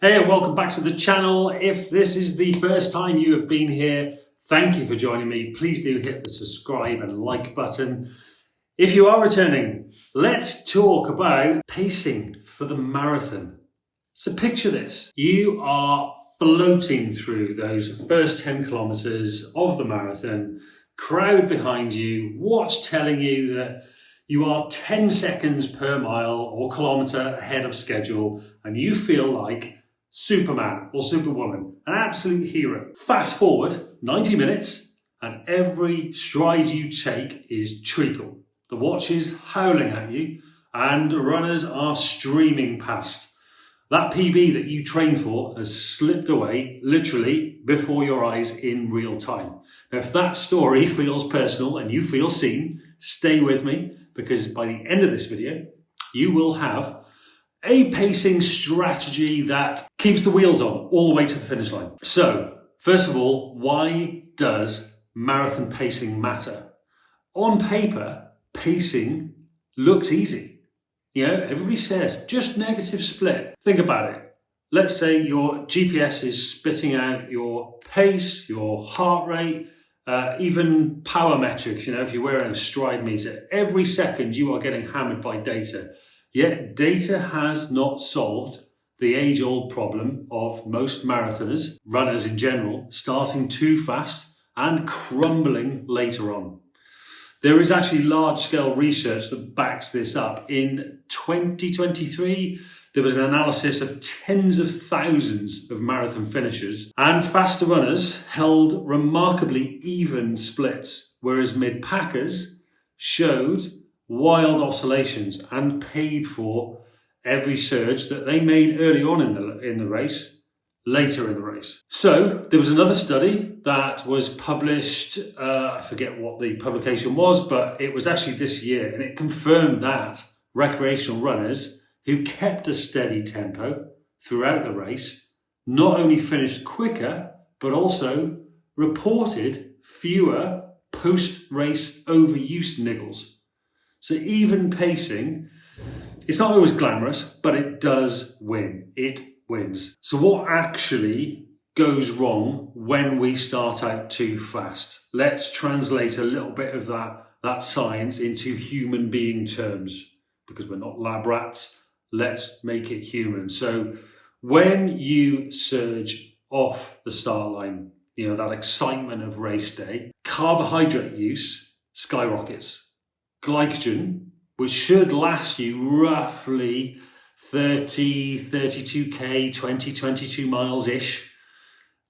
Hey, and welcome back to the channel. If this is the first time you have been here, thank you for joining me. Please do hit the subscribe and like button. If you are returning, let's talk about pacing for the marathon. So picture this. You are floating through those first 10 kilometers of the marathon, crowd behind you, watch telling you that you are 10 seconds per mile or kilometer ahead of schedule, and you feel like Superman or Superwoman, an absolute hero. Fast forward 90 minutes and every stride you take is treacle. The watch is howling at you and runners are streaming past. That PB that you trained for has slipped away literally before your eyes in real time. Now, if that story feels personal and you feel seen, stay with me, because by the end of this video, you will have a pacing strategy that keeps the wheels on all the way to the finish line. So, first of all, why does marathon pacing matter? On paper, pacing looks easy. You know, everybody says, just negative split. Think about it. Let's say your GPS is spitting out your pace, your heart rate, even power metrics. You know, if you're wearing a stride meter, every second you are getting hammered by data. Yet data has not solved the age-old problem of most marathoners, runners in general, starting too fast and crumbling later on. There is actually large-scale research that backs this up. In 2023, there was an analysis of tens of thousands of marathon finishers, and faster runners held remarkably even splits, whereas mid-packers showed wild oscillations and paid for every surge that they made early on in the race, later in the race. So there was another study that was published, I forget what the publication was, but it was actually this year, and it confirmed that recreational runners who kept a steady tempo throughout the race not only finished quicker, but also reported fewer post-race overuse niggles. So even pacing, it's not always glamorous, but it does win. It wins. So what actually goes wrong when we start out too fast? Let's translate a little bit of that science into human being terms, because we're not lab rats. Let's make it human. So when you surge off the start line, you know, that excitement of race day, carbohydrate use skyrockets. Glycogen, which should last you roughly 32k, 22 miles-ish,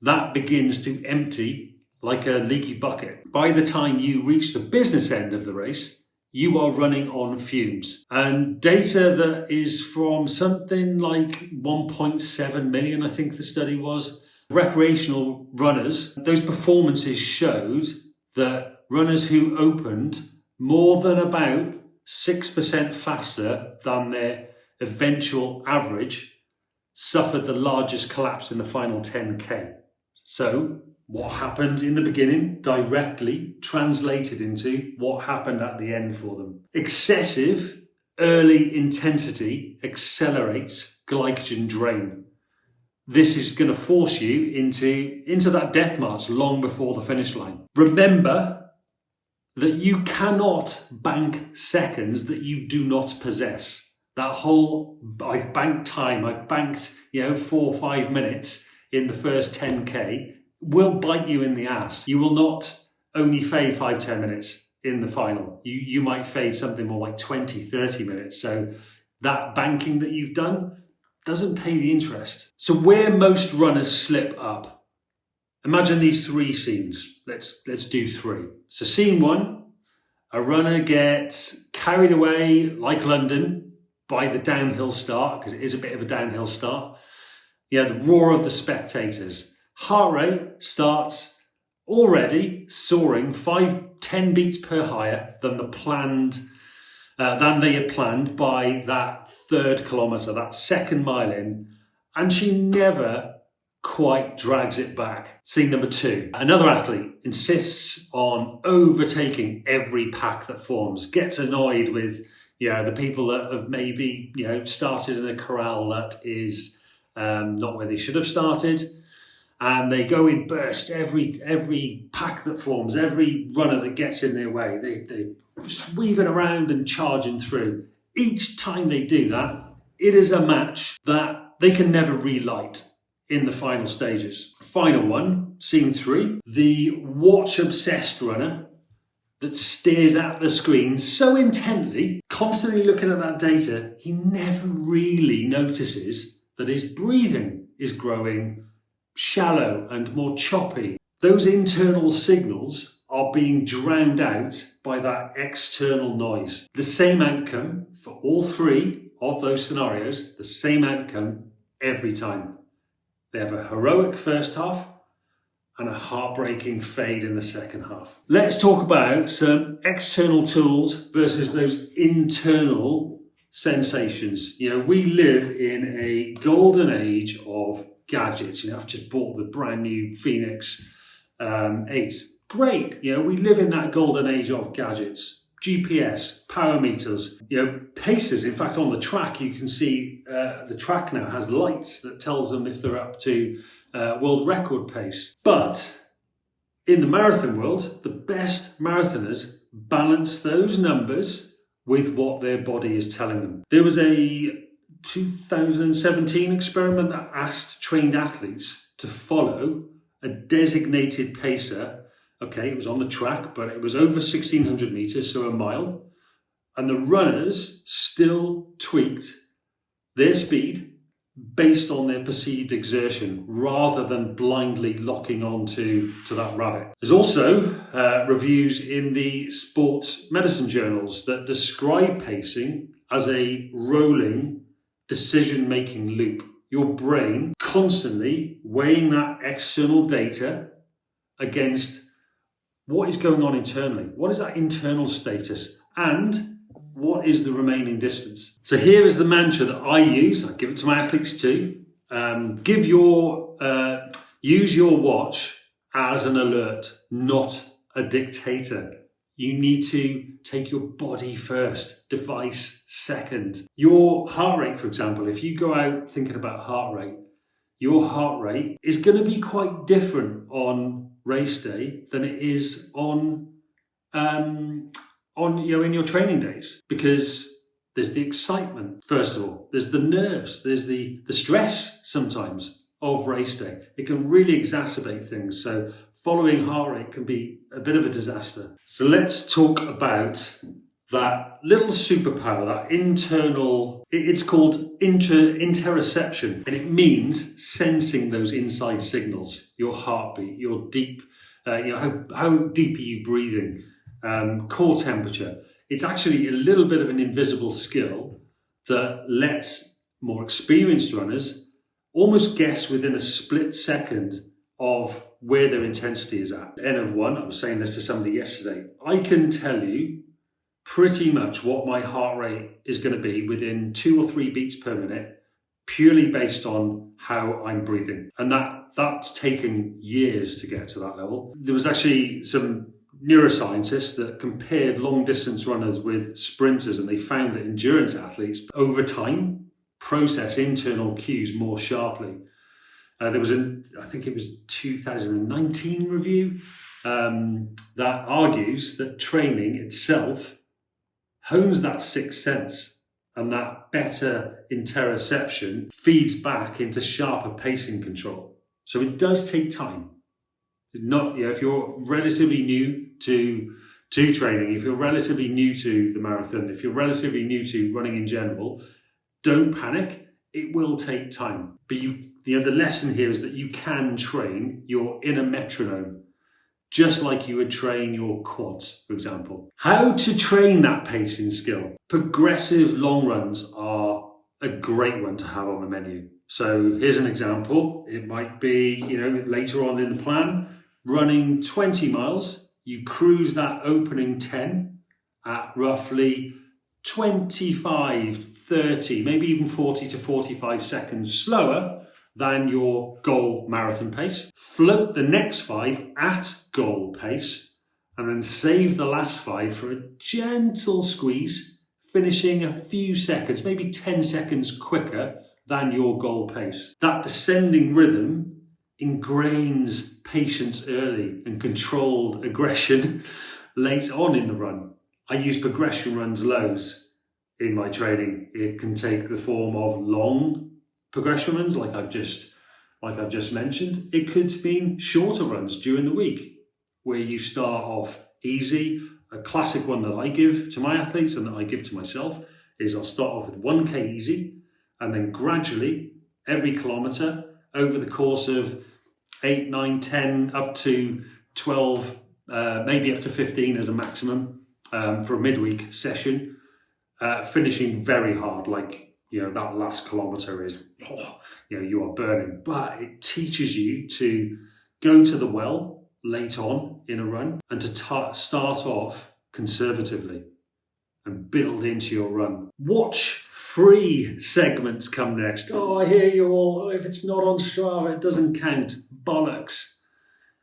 that begins to empty like a leaky bucket. By the time you reach the business end of the race, you are running on fumes. And data that is from something like 1.7 million, I think the study was, recreational runners, those performances showed that runners who opened more than about 6% faster than their eventual average suffered the largest collapse in the final 10k. So what happened in the beginning directly translated into what happened at the end for them. Excessive early intensity accelerates glycogen drain. This is going to force you into that death march long before the finish line. Remember that you cannot bank seconds that you do not possess. That whole, I've banked time, I've banked, 4 or 5 minutes in the first 10k will bite you in the ass. You will not only fade 5-10 minutes in the final. You might fade something more like 20-30 minutes. So that banking that you've done doesn't pay the interest. So where most runners slip up, imagine these 3 scenes. Let's do 3. So scene 1, a runner gets carried away like London by the downhill start, because it is a bit of a downhill start. The roar of the spectators. Heart rate starts already soaring 5-10 beats per higher than they had planned by that 3rd kilometre, that 2nd mile in, and she never quite drags it back. Scene number 2. Another athlete insists on overtaking every pack that forms, gets annoyed with the people that have maybe started in a corral that is not where they should have started. And they go in burst. Every pack that forms, every runner that gets in their way, they weaving around and charging through. Each time they do that, it is a match that they can never relight in the final stages. Final one, scene 3, the watch-obsessed runner that stares at the screen so intently, constantly looking at that data, he never really notices that his breathing is growing shallow and more choppy. Those internal signals are being drowned out by that external noise. The same outcome for all 3 of those scenarios, the same outcome every time. They have a heroic first half and a heartbreaking fade in the second half. Let's talk about some external tools versus those internal sensations. You know, we live in a golden age of gadgets. You know, I've just bought the brand new Phoenix 8. Great. You know, we live in that golden age of gadgets. GPS, power meters, you know, paces. In fact, on the track, you can see the track now has lights that tells them if they're up to world record pace. But in the marathon world, the best marathoners balance those numbers with what their body is telling them. There was a 2017 experiment that asked trained athletes to follow a designated pacer. Okay, it was on the track, but it was over 1,600 meters, so a mile. And the runners still tweaked their speed based on their perceived exertion rather than blindly locking on to that rabbit. There's also reviews in the sports medicine journals that describe pacing as a rolling decision-making loop. Your brain constantly weighing that external data against what is going on internally? What is that internal status? And what is the remaining distance? So here is the mantra that I use. I give it to my athletes too. Use your watch as an alert, not a dictator. You need to take your body first, device second. Your heart rate, for example, if you go out thinking about heart rate, your heart rate is going to be quite different on race day than it is on in your training days, because there's the excitement. First of all, there's the nerves, there's the stress sometimes of race day. It can really exacerbate things. So following heart rate can be a bit of a disaster. So let's talk about that little superpower, that internal, it's called interoception, and it means sensing those inside signals, your heartbeat, your deep, how deep are you breathing, core temperature. It's actually a little bit of an invisible skill that lets more experienced runners almost guess within a split second of where their intensity is at. N of 1, I was saying this to somebody yesterday, I can tell you pretty much what my heart rate is going to be within 2 or 3 beats per minute, purely based on how I'm breathing. And that's taken years to get to that level. There was actually some neuroscientists that compared long distance runners with sprinters, and they found that endurance athletes over time process internal cues more sharply. There was I think it was 2019 review that argues that training itself hones that sixth sense, and that better interoception feeds back into sharper pacing control. So it does take time. Not, if you're relatively new to training, if you're relatively new to the marathon, if you're relatively new to running in general, don't panic. It will take time. But the lesson here is that you can train your inner metronome, just like you would train your quads, for example. How to train that pacing skill? Progressive long runs are a great one to have on the menu. So here's an example. It might be, later on in the plan, running 20 miles. You cruise that opening 10 at roughly 25, 30, maybe even 40 to 45 seconds slower than your goal marathon pace. Float the next 5 at goal pace, and then save the last 5 for a gentle squeeze, finishing a few seconds, maybe 10 seconds quicker than your goal pace. That descending rhythm ingrains patience early and controlled aggression late on in the run. I use progression runs lows in my training. It can take the form of long progression runs like I've just mentioned. It could mean shorter runs during the week where you start off easy. A classic one that I give to my athletes and that I give to myself is I'll start off with 1K easy, and then gradually every kilometre over the course of 8, 9, 10, up to 12, maybe up to 15 as a maximum for a midweek session, finishing very hard, like, that last kilometre is, you are burning. But it teaches you to go to the well late on in a run and to start off conservatively and build into your run. Watch-free segments come next. I hear you all, if it's not on Strava, it doesn't count. Bollocks.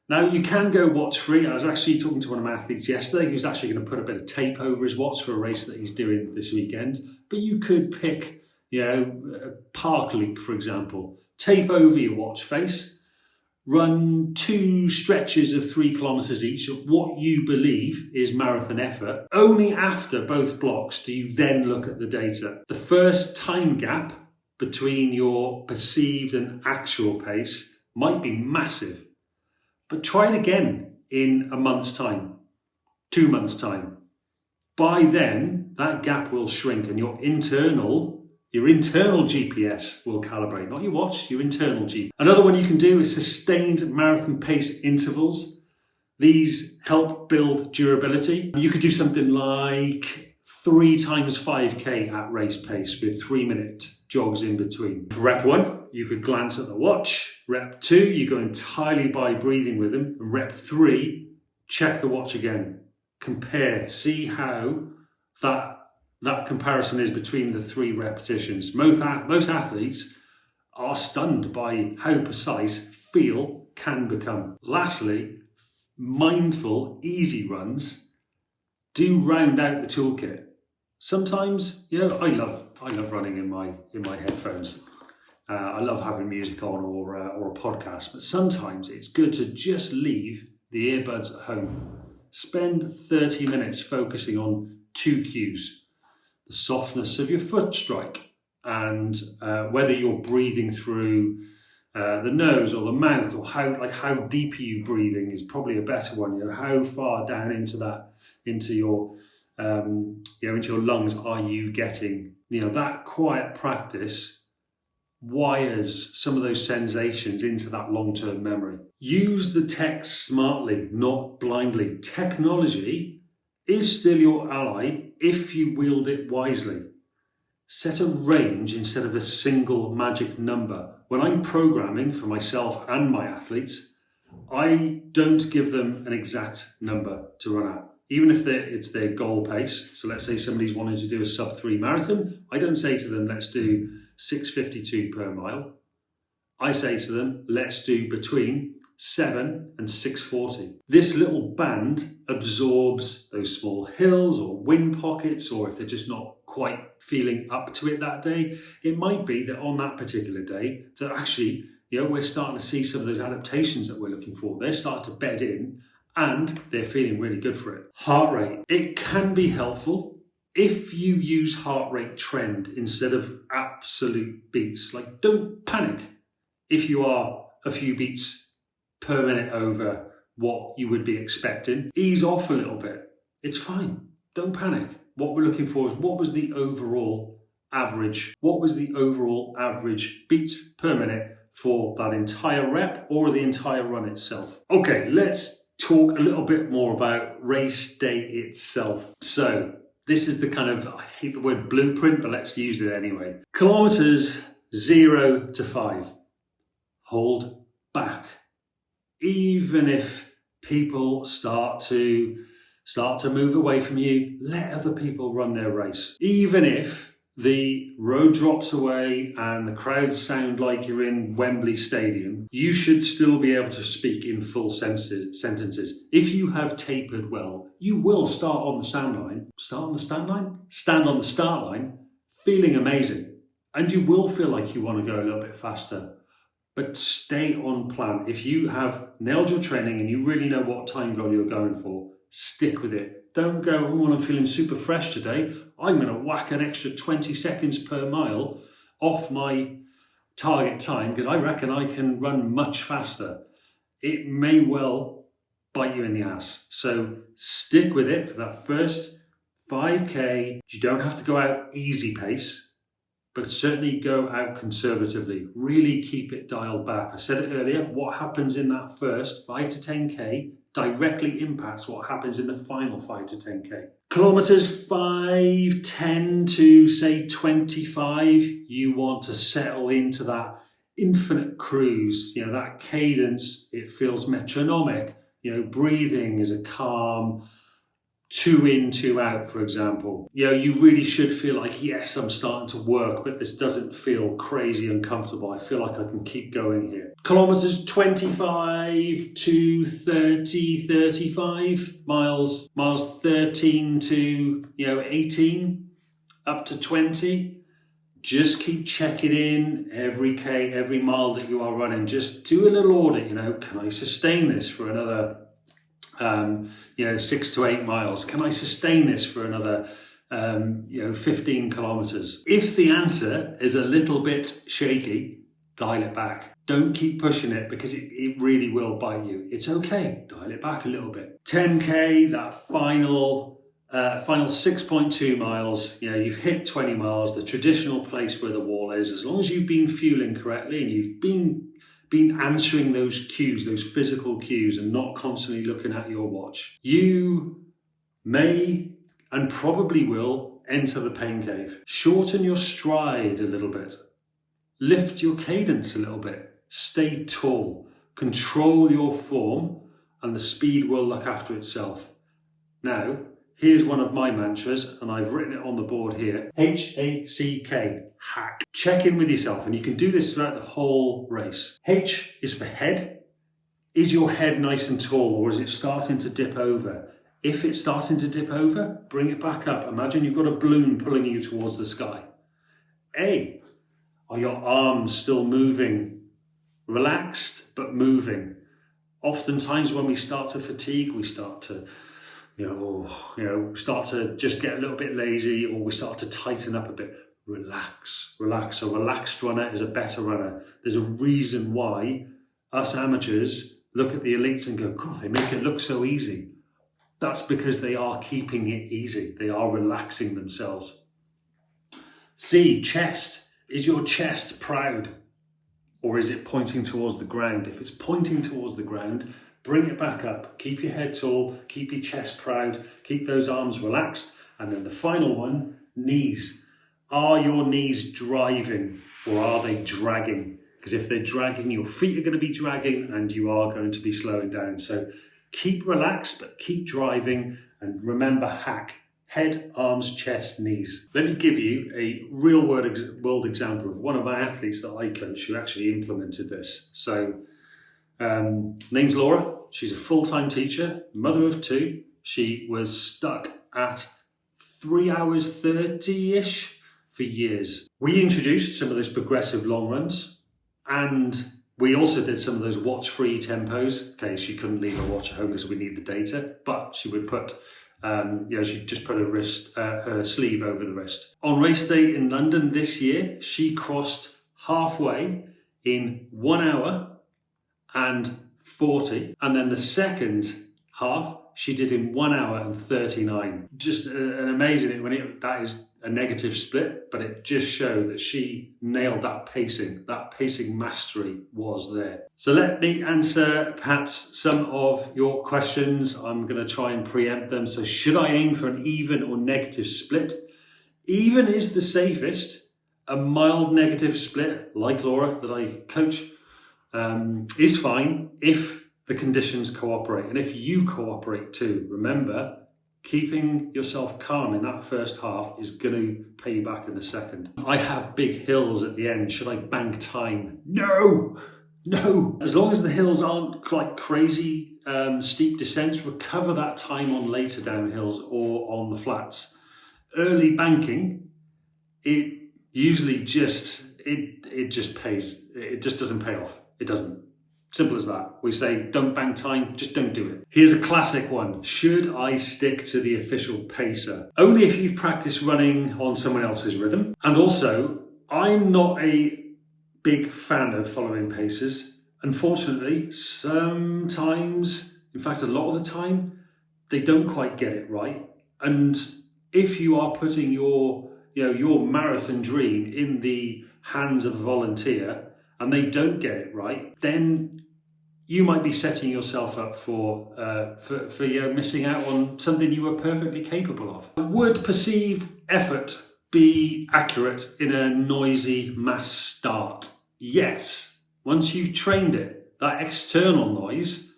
Now, you can go watch-free. I was actually talking to one of my athletes yesterday who's actually going to put a bit of tape over his watch for a race that he's doing this weekend. But you could pick, a park loop, for example. Tape over your watch face. Run 2 stretches of 3 kilometres each of what you believe is marathon effort. Only after both blocks do you then look at the data. The first time gap between your perceived and actual pace might be massive. But try it again in a month's time, 2 months' time. By then, that gap will shrink and your internal GPS will calibrate, not your watch, your internal GPS. Another one you can do is sustained marathon pace intervals. These help build durability. You could do something like 3 times 5K at race pace with 3-minute jogs in between. For rep 1, you could glance at the watch. Rep 2, you go entirely by breathing rhythm. And rep 3, check the watch again. Compare, see how that comparison is between the 3 repetitions. Most athletes are stunned by how precise feel can become. Lastly, mindful, easy runs do round out the toolkit. Sometimes, I love running in my headphones. I love having music on or a podcast, but sometimes it's good to just leave the earbuds at home. Spend 30 minutes focusing on 2 cues. The softness of your foot strike and whether you're breathing through the nose or the mouth, or how deep are you breathing is probably a better one. How far down into your lungs are you getting? That quiet practice wires some of those sensations into that long-term memory. Use the tech smartly, not blindly. Technology is still your ally if you wield it wisely. Set a range instead of a single magic number. When I'm programming for myself and my athletes, I don't give them an exact number to run at. Even if it's their goal pace. So let's say somebody's wanting to do a sub-3 marathon. I don't say to them, let's do 6:52 per mile. I say to them, let's do between 7 and 6:40. This little band absorbs those small hills or wind pockets, or if they're just not quite feeling up to it that day, it might be that on that particular day that actually, we're starting to see some of those adaptations that we're looking for. They're starting to bed in and they're feeling really good for it. Heart rate. It can be helpful if you use heart rate trend instead of absolute beats. Like, don't panic if you are a few beats per minute over what you would be expecting. Ease off a little bit. It's fine. Don't panic. What we're looking for is what was the overall average? What was the overall average beats per minute for that entire rep or the entire run itself? Okay, let's talk a little bit more about race day itself. So this is the kind of, I hate the word blueprint, but let's use it anyway. Kilometers 0 to 5. Hold back. Even if people start to move away from you, let other people run their race. Even if the road drops away and the crowds sound like you're in Wembley Stadium, you should still be able to speak in full sentences. If you have tapered well, you will stand on the start line, feeling amazing. And you will feel like you want to go a little bit faster, but stay on plan. If you have nailed your training and you really know what time goal you're going for, stick with it. Don't go, oh, I'm feeling super fresh today, I'm going to whack an extra 20 seconds per mile off my target time because I reckon I can run much faster. It may well bite you in the ass. So stick with it for that first 5K. You don't have to go out easy pace, but certainly go out conservatively. Really keep it dialed back. I said it earlier, what happens in that first 5 to 10K directly impacts what happens in the final 5 to 10K. Kilometers 5, 10 to say 25, you want to settle into that infinite cruise, that cadence. It feels metronomic. Breathing is a calm 2 in, 2 out, for example. You really should feel like, yes, I'm starting to work, but this doesn't feel crazy uncomfortable. I feel like I can keep going here. Kilometers 25 to 30, 35 miles 13 to 18 up to 20. Just keep checking in every mile that you are running. Just do a little audit. Can I sustain this for another 6 to 8 miles? Can I sustain this for another 15 kilometers? If the answer is a little bit shaky, dial it back. Don't keep pushing it because it really will bite you. It's okay, dial it back a little bit. 10K, that final 6.2 miles, you've hit 20 miles, the traditional place where the wall is. As long as you've been fueling correctly and you've been answering those cues, those physical cues, and not constantly looking at your watch, you may and probably will enter the pain cave. Shorten your stride a little bit. Lift your cadence a little bit. Stay tall. Control your form, and the speed will look after itself. Now, here's one of my mantras, and I've written it on the board here. H-A-C-K, hack. Check in with yourself, and you can do this throughout the whole race. H is for head. Is your head nice and tall, or is it starting to dip over? If it's starting to dip over, bring it back up. Imagine you've got a balloon pulling you towards the sky. A, are your arms still moving? Relaxed, but moving. Oftentimes when we start to fatigue, we start to start to just get a little bit lazy, or we start to tighten up a bit. Relax. A relaxed runner is a better runner. There's a reason why us amateurs look at the elites and go, God, they make it look so easy. That's because they are keeping it easy. They are relaxing themselves. C, chest. Is your chest proud, or is it pointing towards the ground? If it's pointing towards the ground, bring it back up. Keep your head tall, keep your chest proud, keep those arms relaxed. And then the final one, knees. Are your knees driving, or are they dragging? Because if they're dragging, your feet are going to be dragging and you are going to be slowing down. So keep relaxed, but keep driving. And remember, hack. Head, arms, chest, knees. Let me give you a real world example of one of my athletes that I coach who actually implemented this. So name's Laura. She's a full-time teacher, mother of 2. She was stuck at 3 hours 30-ish for years. We introduced some of those progressive long runs, and we also did some of those watch-free tempos. Okay, she couldn't leave her watch at home because we need the data, but she would put she'd just put her sleeve over the wrist. On race day in London this year, she crossed halfway in 1 hour and 40. And then the second half, she did in 1 hour and 39. Just an amazing, that is a negative split, but it just showed that she nailed that pacing mastery was there. So let me answer perhaps some of your questions. I'm going to try and preempt them. So should I aim for an even or negative split? Even is the safest. A mild negative split, like Laura that I coach, is fine if the conditions cooperate and if you cooperate too. Remember, keeping yourself calm in that first half is going to pay you back in the second. I have big hills at the end. Should I bank time? No. As long as the hills aren't like crazy steep descents, recover that time on later downhills or on the flats. Early banking, usually it just doesn't pay off. It doesn't. Simple as that. We say, don't bank time, just don't do it. Here's a classic one. Should I stick to the official pacer? Only if you've practiced running on someone else's rhythm. And also, I'm not a big fan of following pacers. Unfortunately, sometimes, in fact, a lot of the time, they don't quite get it right. And if you are putting your marathon dream in the hands of a volunteer and they don't get it right, then you might be setting yourself up for missing out on something you were perfectly capable of. Would perceived effort be accurate in a noisy mass start? Yes. Once you've trained it, that external noise,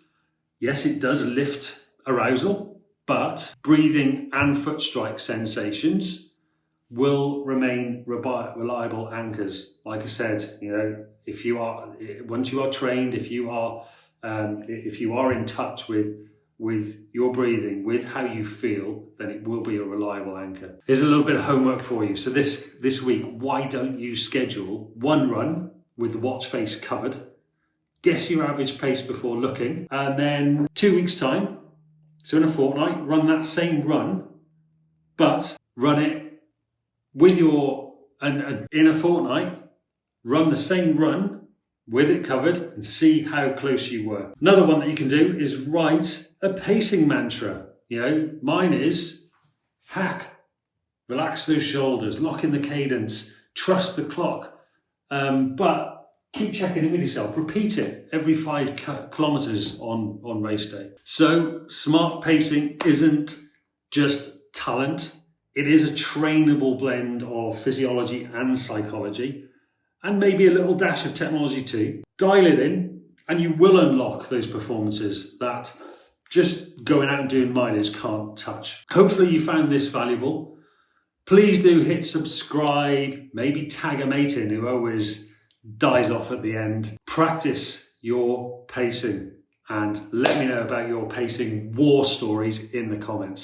yes, it does lift arousal, but breathing and foot strike sensations will remain reliable anchors. Like I said, once you are trained, if you are in touch with your breathing, with how you feel, then it will be a reliable anchor. Here's a little bit of homework for you. So this week, why don't you schedule one run with the watch face covered? Guess your average pace before looking, and then 2 weeks time, so in a fortnight, run that same run, but run it in a fortnight, run the same run with it covered and see how close you were. Another one that you can do is write a pacing mantra. Mine is hack, relax those shoulders, lock in the cadence, trust the clock. But keep checking it with yourself. Repeat it every 5 kilometers on race day. So smart pacing isn't just talent. It is a trainable blend of physiology and psychology, and maybe a little dash of technology too. Dial it in and you will unlock those performances that just going out and doing mileage can't touch. Hopefully you found this valuable. Please do hit subscribe, maybe tag a mate in who always dies off at the end. Practice your pacing and let me know about your pacing war stories in the comments.